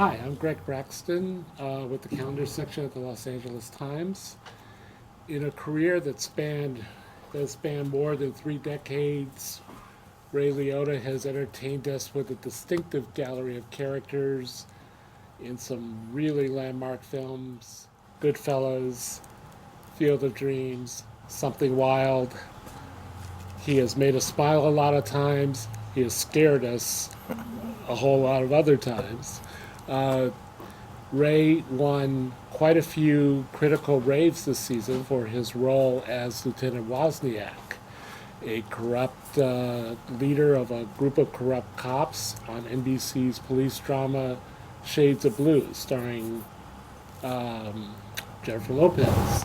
Hi, I'm Greg Braxton with the calendar section at the Los Angeles Times. In a career that spanned more than 3 decades, Ray Liotta has entertained us with a distinctive gallery of characters in some really landmark films: Goodfellas, Field of Dreams, Something Wild. He has made us smile a lot of times. He has scared us a whole lot of other times. Uh, Ray won quite a few critical raves this season for his role as Lieutenant Wozniak, a corrupt leader of a group of corrupt cops on NBC's police drama Shades of Blue, starring Jennifer Lopez.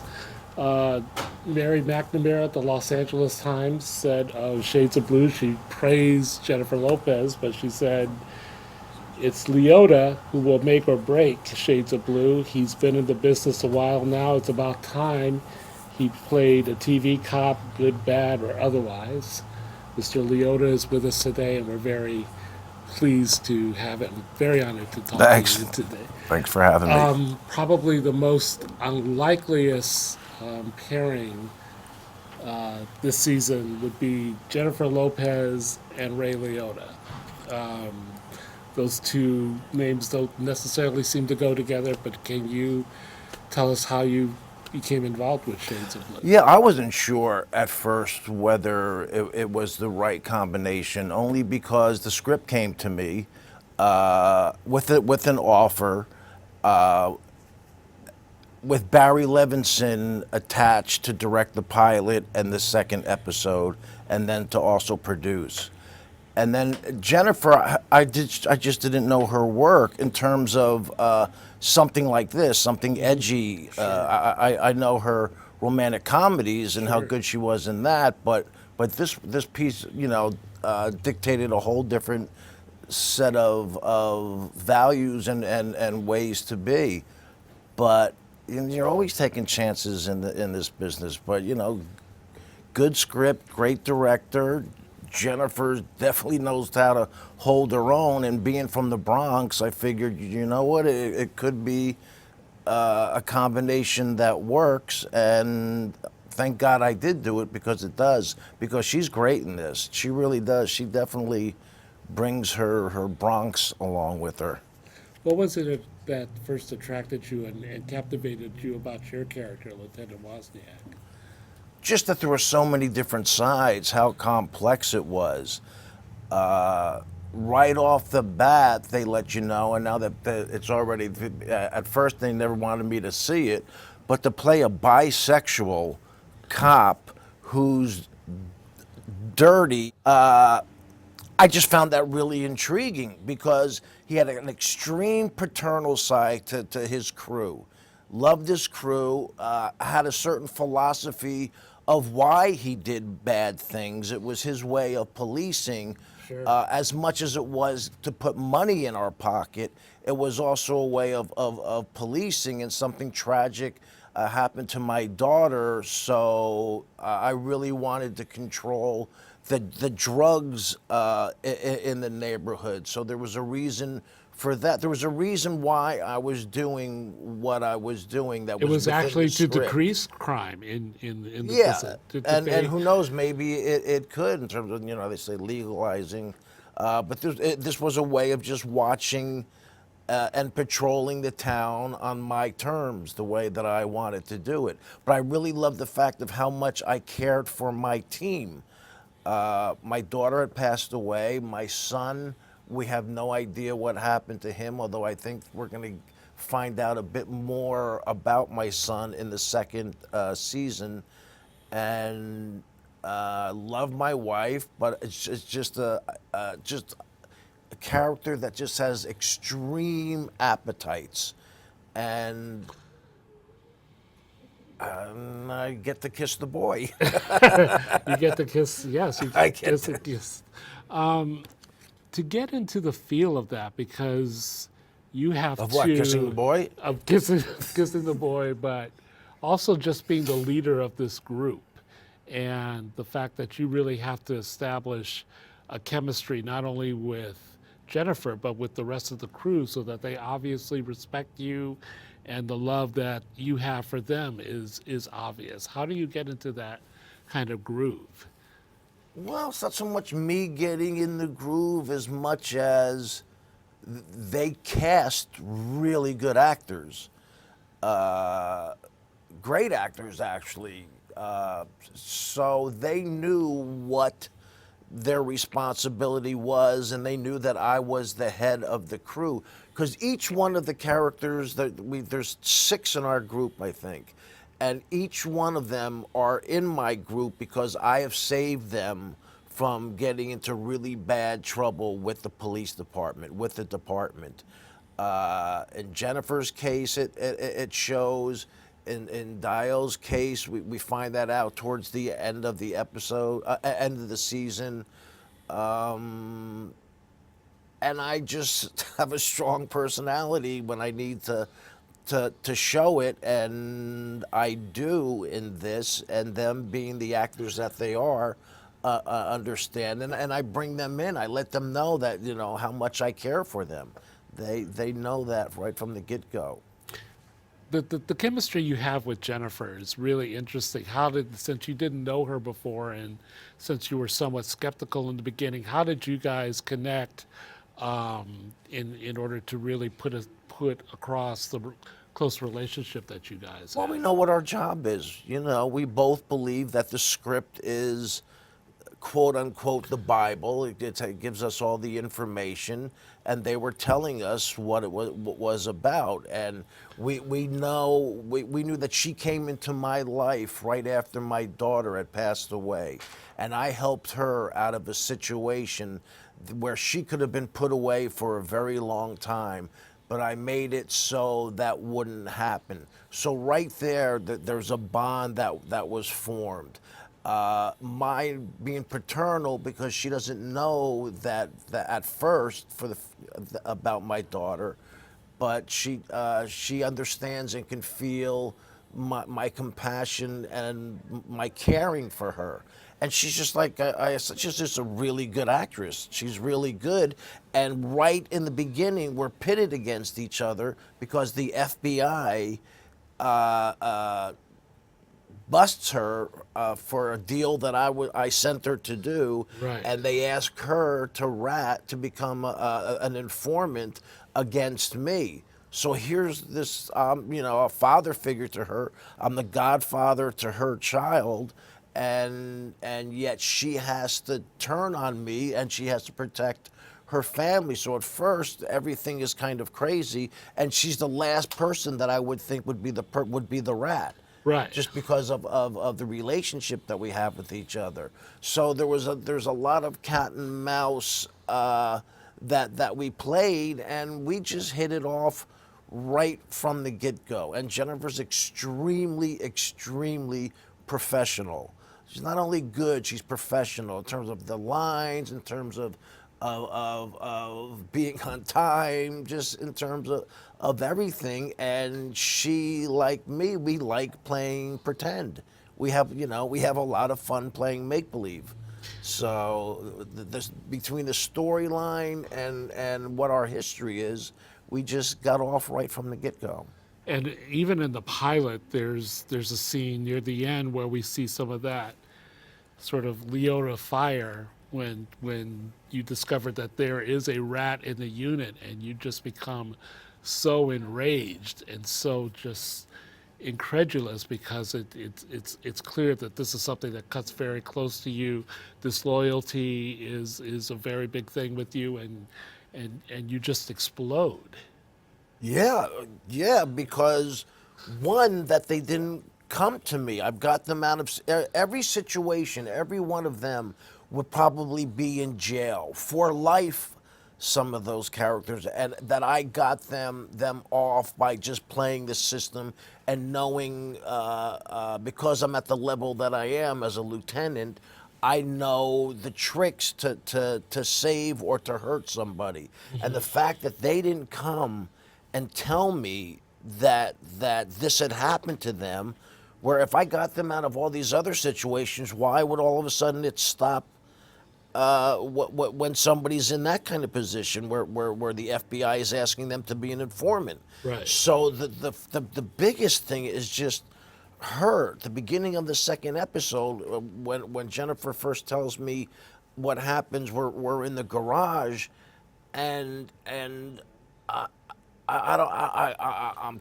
Uh, Mary McNamara at the Los Angeles Times said of Shades of Blue, she praised Jennifer Lopez, but she said it's Liotta who will make or break Shades of Blue. He's been in the business a while now. It's about time he played a TV cop, good, bad, or otherwise. Mr. Liotta is with us today, and we're very pleased to have him. Very honored to talk to Thanks. you today. Thanks for having me. Probably the most unlikeliest pairing this season would be Jennifer Lopez and Ray Liotta. Those two names don't necessarily seem to go together, but can you tell us how you became involved with Shades of Blue? Yeah, I wasn't sure at first whether it was the right combination, only because the script came to me with an offer with Barry Levinson attached to direct the pilot and the second episode, and then to also produce. And then Jennifer, I just didn't know her work in terms of something like this, something edgy. Sure, I know her romantic comedies and how sure. good she was in that, but this piece, dictated a whole different set of values and ways to be. But you're always taking chances in this business. But good script, great director. Jennifer definitely knows how to hold her own, and being from the Bronx, I figured, you know what, it could be a combination that works, and thank God I did do it because it does. Because she's great in this. She really does. She definitely brings her Bronx along with her. What was it that first attracted you and captivated you about your character, Lieutenant Wozniak? Just that there were so many different sides, how complex it was. Right off the bat, they let you know, and now that it's already, at first they never wanted me to see it, but to play a bisexual cop who's dirty, I just found that really intriguing because he had an extreme paternal side to his crew. Loved his crew, had a certain philosophy of why he did bad things. It was his way of policing. Sure. As much as it was to put money in our pocket, it was also a way of policing, and something tragic happened to my daughter, so I really wanted to control the drugs in the neighborhood. So there was a reason for that. There was a reason why I was doing what I was doing that It was was within the actually to script. decrease crime in the Yeah, prison. Did and they? who knows? Maybe it could, in terms of, they say legalizing, but this was a way of just watching and patrolling the town on my terms, the way that I wanted to do it. But I really loved the fact of how much I cared for my team. My daughter had passed away. My son, we have no idea what happened to him, although I think we're going to find out a bit more about my son in the second season. And love my wife, but it's just a character that just has extreme appetites, and I get to kiss the boy. You get the kiss. Yes, you I get kiss the to. kiss. To get into the feel of that, because you have Of what? Kissing the to boy? of kissing kissing the boy, but also just being the leader of this group, and the fact that you really have to establish a chemistry not only with Jennifer, but with the rest of the crew, so that they obviously respect you, and the love that you have for them is obvious. How do you get into that kind of groove? Well, it's not so much me getting in the groove as much as they cast really good actors, uh, great actors actually. So they knew what their responsibility was, and they knew that I was the head of the crew. Because each one of the characters there's 6 in our group, I think, and each one of them are in my group because I have saved them from getting into really bad trouble with the police department, with the department. In Jennifer's case, it shows. In Dial's case, we find that out towards the end of the episode, end of the season. And I just have a strong personality when I need to show it, and I do in this, and them being the actors that they are, understand, and I bring them in. I let them know that, how much I care for them. They know that right from the get-go. The chemistry you have with Jennifer is really interesting. Since you didn't know her before, and since you were somewhat skeptical in the beginning, how did you guys connect, in order to really put across the close relationship that you guys Well, have? we know what our job is. We both believe that the script is, quote unquote, the Bible. It gives us all the information, and they were telling us what it was about. And we knew that she came into my life right after my daughter had passed away, and I helped her out of a situation where she could have been put away for a very long time, but I made it so that wouldn't happen. So right there, there's a bond that was formed. My being paternal, because she doesn't know that at first about my daughter, but she understands and can feel my compassion and my caring for her. And she's just like she's just a really good actress. She's really good. And right in the beginning, we're pitted against each other because the FBI busts her for a deal that I sent her to do, Right. and they ask her to become an informant against me. So here's this, a father figure to her. I'm the godfather to her child, and yet she has to turn on me, and she has to protect her family. So at first, everything is kind of crazy, and she's the last person that I would think would be the rat. Right. Just because of the relationship that we have with each other. So there's a lot of cat and mouse that we played, and we just hit it off right from the get-go. And Jennifer's extremely, extremely professional. She's not only good, she's professional in terms of the lines, in terms of being on time, just in terms of everything. And she, like me, we like playing pretend. We have a lot of fun playing make-believe. So between the storyline and what our history is, we just got off right from the get-go. And even in the pilot, there's a scene near the end where we see some of that sort of Liotta fire when you discover that there is a rat in the unit, and you just become so enraged and so just incredulous, because it's clear that this is something that cuts very close to you. This loyalty is a very big thing with you, and you just explode. Yeah, because one, that they didn't come to me. I've got them out of every situation. Every one of them would probably be in jail for life. Some of those characters, and that I got them off by just playing the system and knowing, because I'm at the level that I am as a lieutenant, I know the tricks to save or to hurt somebody. And the fact that they didn't come and tell me that this had happened to them, where if I got them out of all these other situations, why would all of a sudden it stop when somebody's in that kind of position where the FBI is asking them to be an informant. Right. So the biggest thing is just her. At the beginning of the second episode, when Jennifer first tells me what happens, we're in the garage, and I'm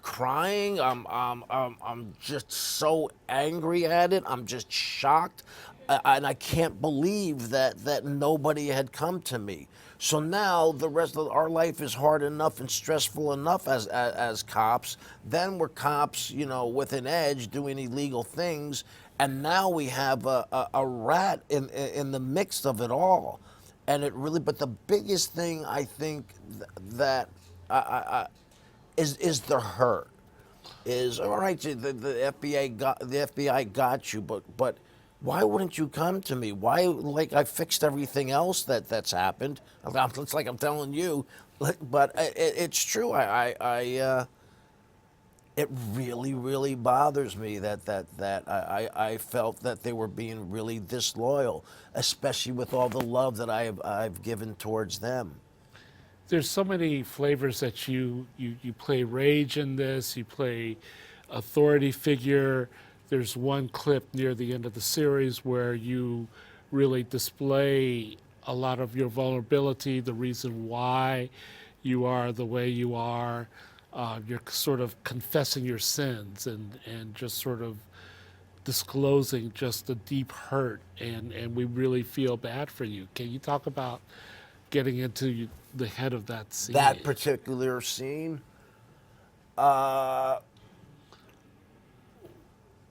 crying. I'm just so angry at it. I'm just shocked, and I can't believe that nobody had come to me. So now the rest of our life is hard enough and stressful enough as cops. Then we're cops, with an edge, doing illegal things, and now we have a rat in the mix of it all. And it really, but the biggest thing I think that is the hurt. Is all right. The FBI got you, but why wouldn't you come to me? Why, like, I fixed everything else that's happened. It's like I'm telling you, but it's true. It really bothers me that I felt that they were being really disloyal, especially with all the love that I've given towards them. There's so many flavors that you play rage in this, you play authority figure. There's one clip near the end of the series where you really display a lot of your vulnerability, the reason why you are the way you are. You're sort of confessing your sins and just sort of disclosing just the deep hurt, and we really feel bad for you. Can you talk about getting into the head of that scene? That particular scene,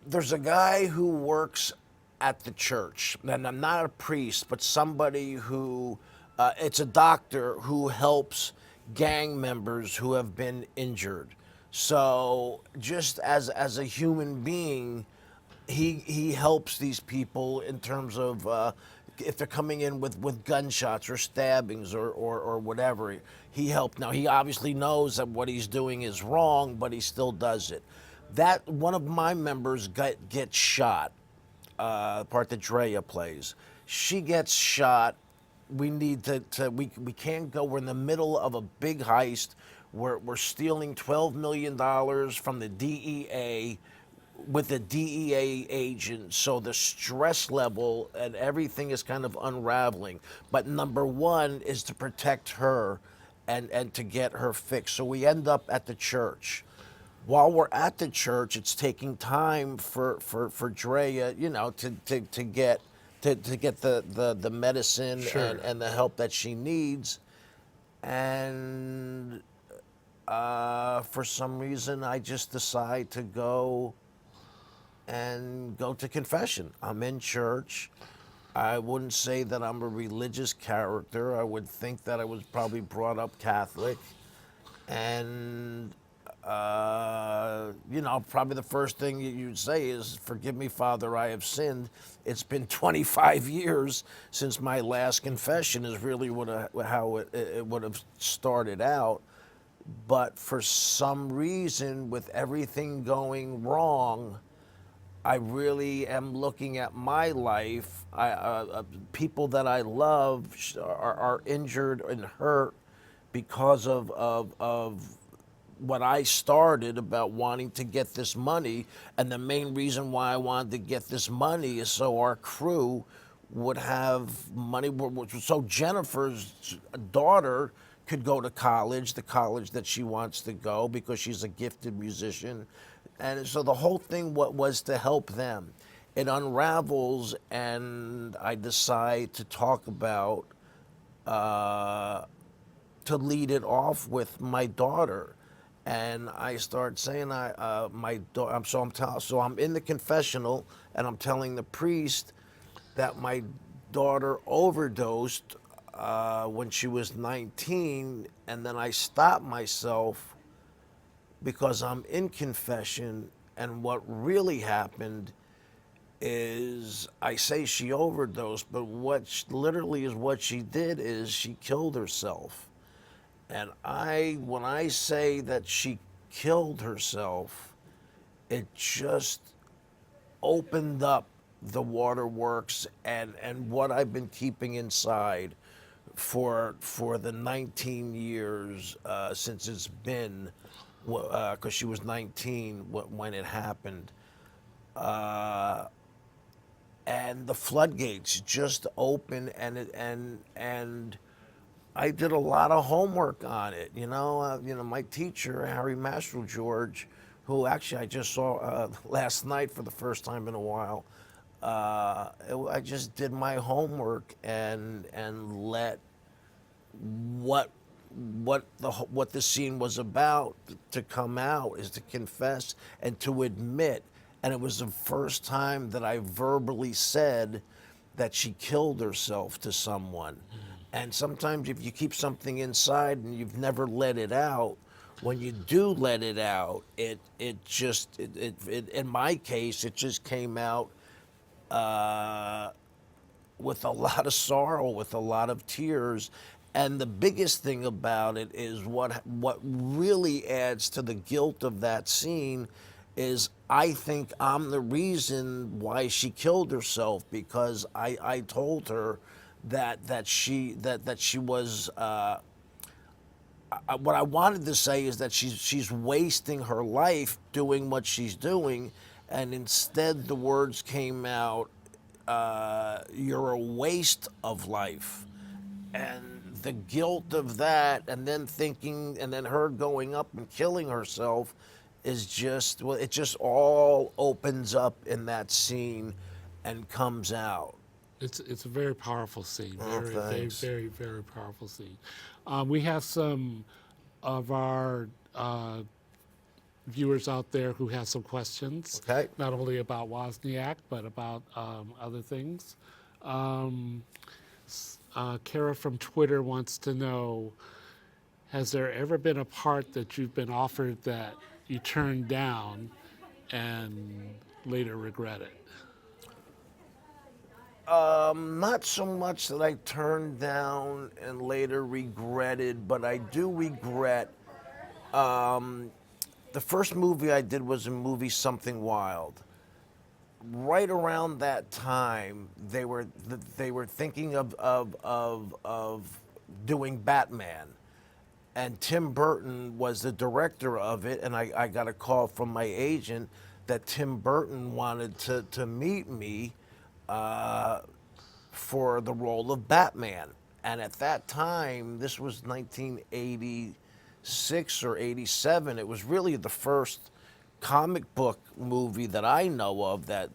there's a guy who works at the church, and I'm not a priest, but somebody who, it's a doctor who helps gang members who have been injured. So just as a human being, he helps these people in terms of if they're coming in with gunshots or stabbings or whatever. He helped. Now he obviously knows that what he's doing is wrong, but he still does it. That one of my members gets shot. The part that Drea plays, she gets shot. We need we can't go. We're in the middle of a big heist. We're stealing $12 million from the DEA with a DEA agent, so the stress level and everything is kind of unraveling. But number one is to protect her and to get her fixed. So we end up at the church. While we're at the church, it's taking time for Drea, to get the medicine Sure. and the help that she needs. And for some reason, I just decide to go to confession. I'm in church. I wouldn't say that I'm a religious character. I would think that I was probably brought up Catholic. And, probably the first thing you'd say is, "Forgive me, Father, I have sinned." It's been 25 years since my last confession is really how it would have started out. But for some reason, with everything going wrong, I really am looking at my life. People that I love are injured and hurt because of what I started about wanting to get this money. And the main reason why I wanted to get this money is so our crew would have money. So Jennifer's daughter could go to college, the college that she wants to go because she's a gifted musician. And so the whole thing was to help them. It unravels, and I decide to talk about, to lead it off with my daughter. And I start saying, so I'm in the confessional, and I'm telling the priest that my daughter overdosed when she was 19, and then I stopped myself because I'm in confession, and what really happened is I say she overdosed, but literally is what she did is she killed herself. And when I say that she killed herself, it just opened up the waterworks and what I've been keeping inside for the 19 years since it's been, because she was 19 when it happened, and the floodgates just open, and I did a lot of homework on it. My teacher, Harry Master George, who actually I just saw last night for the first time in a while. I just did my homework and let what what the scene was about to come out, is to confess and to admit. And it was the first time that I verbally said that she killed herself to someone. And sometimes if you keep something inside and you've never let it out, when you do let it out, it in my case, it just came out with a lot of sorrow, with a lot of tears. And the biggest thing about it is what really adds to the guilt of that scene is I think I'm the reason why she killed herself, because I told her that she was what I wanted to say is that she's wasting her life doing what she's doing, and instead the words came out, you're a waste of life. And the guilt of that, and then thinking, and then her going up and killing herself is just, well, it just all opens up in that scene and comes out. It's a very powerful scene. Oh, Very, very, thanks. very, very powerful scene. We have some of our viewers out there who have some questions, Okay. not only about Wozniak, but about other things. Kara from Twitter wants to know, has there ever been a part that you've been offered that you turned down and later regret it? Not so much that I turned down and later regretted, but I do regret. The first movie I did was a movie, Something Wild. Right around that time, they were thinking of doing Batman, and Tim Burton was the director of it. And I got a call from my agent that Tim Burton wanted to meet me for the role of Batman. And at that time, this was 1986 or 87. It was really the first comic book movie that I know of that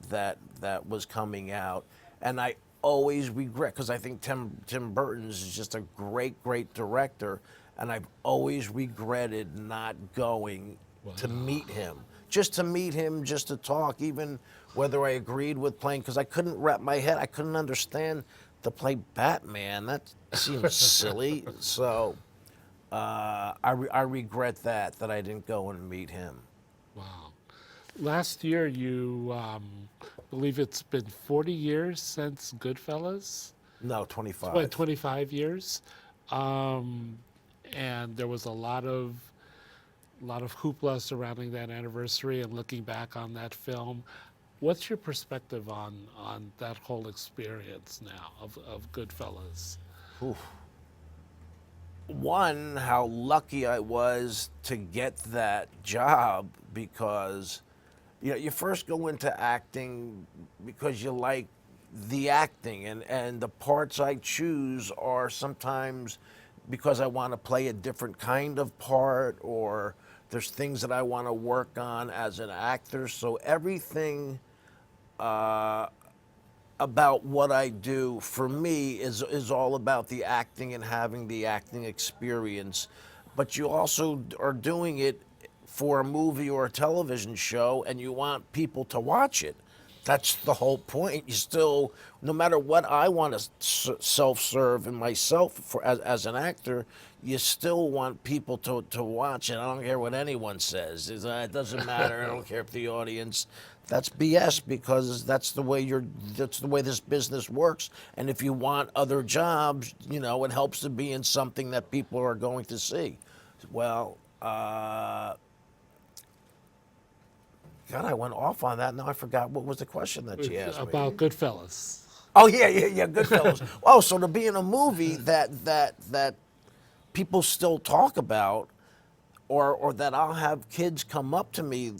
was coming out. And I always regret, because I think Tim Burton is just a great director, and I've always regretted not going to meet him. Just to meet him, just to talk, even whether I agreed with playing, because I couldn't wrap my head, I couldn't understand to play Batman. That seems silly. So I regret that I didn't go and meet him. Wow. Last year, you believe it's been 40 years since Goodfellas? No, 25. What, 25 years? And there was a lot of hoopla surrounding that anniversary and looking back on that film. What's your perspective on that whole experience now of Goodfellas? One, how lucky I was to get that job, because you first go into acting because you like the acting, and the parts I choose are sometimes because I want to play a different kind of part, or there's things that I want to work on as an actor. So everything about what I do for me is all about the acting and having the acting experience. But you also are doing it for a movie or a television show, and you want people to watch it. That's the whole point. You still, no matter what I want to self-serve in myself as an actor, you still want people to watch it. I don't care what anyone says. It doesn't matter. I don't care if the audience. That's BS, because that's the way this business works. And if you want other jobs, it helps to be in something that people are going to see. Well, God, I went off on that. Now I forgot what was the question that she asked me. About Goodfellas. Oh yeah, Goodfellas. Oh, so to be in a movie that people still talk about, or that I'll have kids come up to me,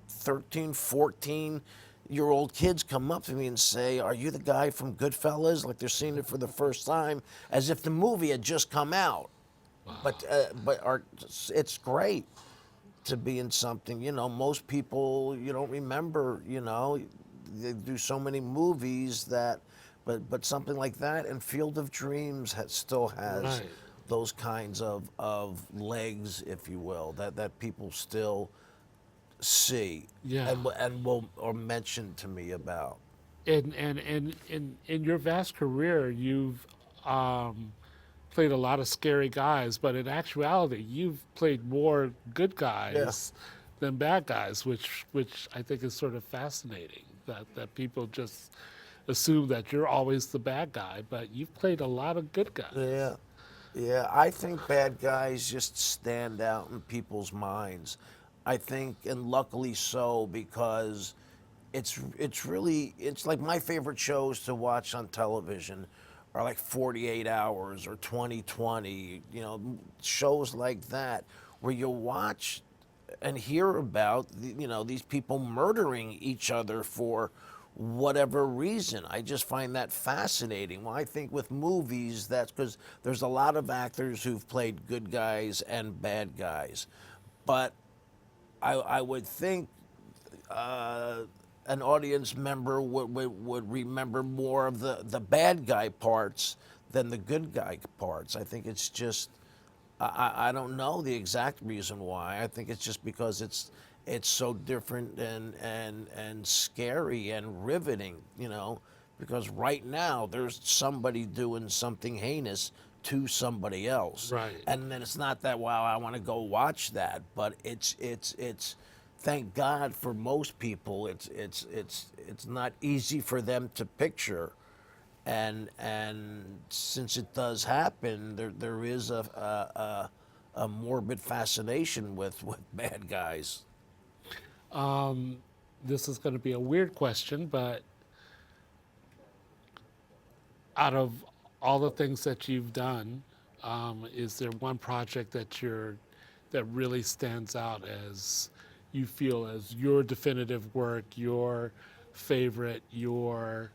13, 14-year-old kids come up to me and say, "Are you the guy from Goodfellas?" Like they're seeing it for the first time, as if the movie had just come out. But it's great to be in something. Most people you don't remember. They do so many movies that, but something like that and Field of Dreams still has Right. those kinds of legs, if you will, that people still see Yeah. and will or mention to me about. And in your vast career, you've played a lot of scary guys, but in actuality, you've played more good Yeah. guys than bad guys, which I think is sort of fascinating. That people just assume that you're always the bad guy, but you've played a lot of good guys. Yeah. Yeah, I think bad guys just stand out in people's minds. I think, and luckily so, because it's like my favorite shows to watch on television are like 48 Hours or 2020, shows like that where you watch and hear about these people murdering each other for whatever reason. I just find that fascinating. Well, I think with movies, that's because there's a lot of actors who've played good guys and bad guys, but I would think an audience member would remember more of the bad guy parts than the good guy parts. I think it's just I don't know the exact reason why. I think it's just because it's so different and scary and riveting, because right now there's somebody doing something heinous to somebody else. Right. And then it's not that, wow, I want to go watch that, but it's thank God for most people it's not easy for them to picture, and since it does happen, there is a morbid fascination with bad guys. This is going to be a weird question, but out of all the things that you've done, is there one project that really stands out as you feel as your definitive work, your favorite, your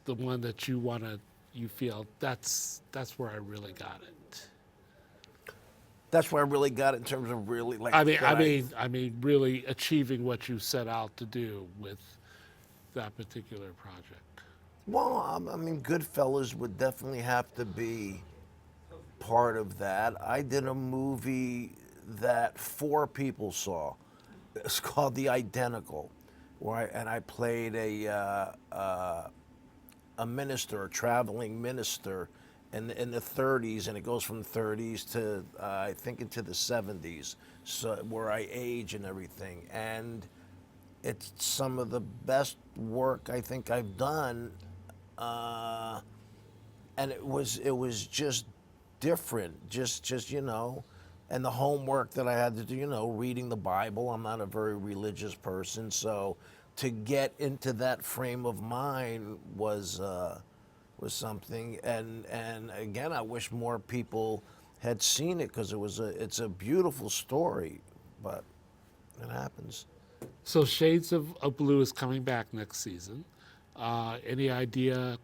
the one that you feel that's where I really got it. That's where I really got it in terms of really like. I mean, really achieving what you set out to do with that particular project. Well, I mean, Goodfellas would definitely have to be part of that. I did a movie that 4 people saw. It's called The Identical, and I played a minister, a traveling minister, in the 30s, and it goes from the 30s to I think into the 70s, so where I age and everything, and it's some of the best work I think I've done, and it was just different, just and the homework that I had to do, reading the Bible. I'm not a very religious person, so to get into that frame of mind was something. And again, I wish more people had seen it because it's a beautiful story, but it happens. So Shades of Blue is coming back next season. Any idea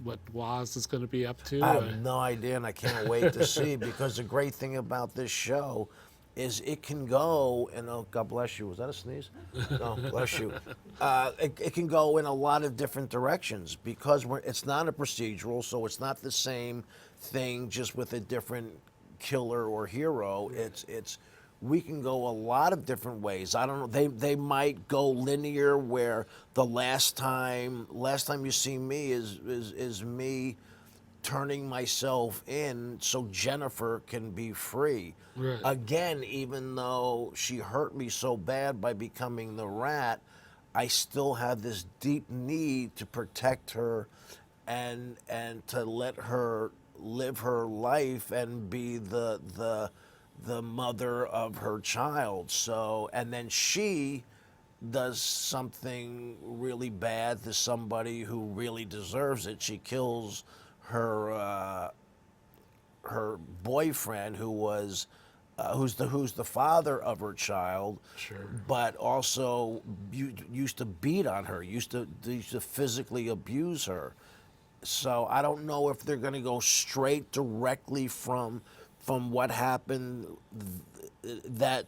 what Woz is going to be up to? I have no idea, and I can't wait to see, because the great thing about this show is it can go, and oh, God bless you. Was that a sneeze? No, bless you. It can go in a lot of different directions because it's not a procedural, so it's not the same thing just with a different killer or hero. It's we can go a lot of different ways. I don't know. They might go linear, where the last time you see me is me turning myself in so Jennifer can be free. Right. Again, even though she hurt me so bad by becoming the rat, I still had this deep need to protect her and to let her live her life and be the the mother of her child. So, and then she does something really bad to somebody who really deserves it. She kills her her boyfriend, who's the father of her child, Sure. but also used to beat on her, used to physically abuse her. So I don't know if they're going to go straight directly from what happened that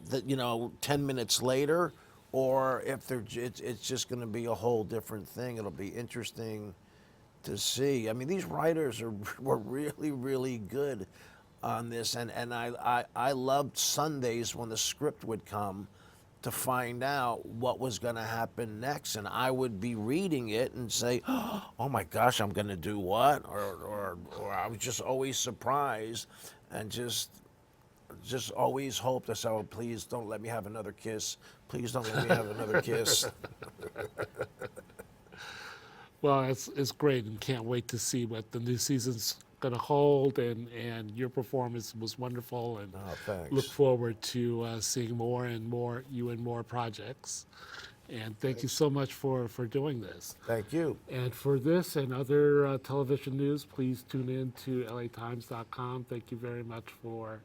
10 minutes later, or if it's just going to be a whole different thing. It'll be interesting to see. I mean, these writers were really, really good on this, and I loved Sundays when the script would come to find out what was going to happen next, and I would be reading it and say, "Oh my gosh, I'm going to do what?" Or I was just always surprised, and just always hoped. I said, "Oh, please don't let me have another kiss. Please don't let me have another kiss." Well, it's great, and can't wait to see what the new season's going to hold. And your performance was wonderful, and Oh, thanks. look forward to seeing more and more you in more projects. And thank you so much for doing this. Thank you. And for this and other television news, please tune in to latimes.com. Thank you very much for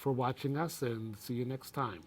watching us, and see you next time.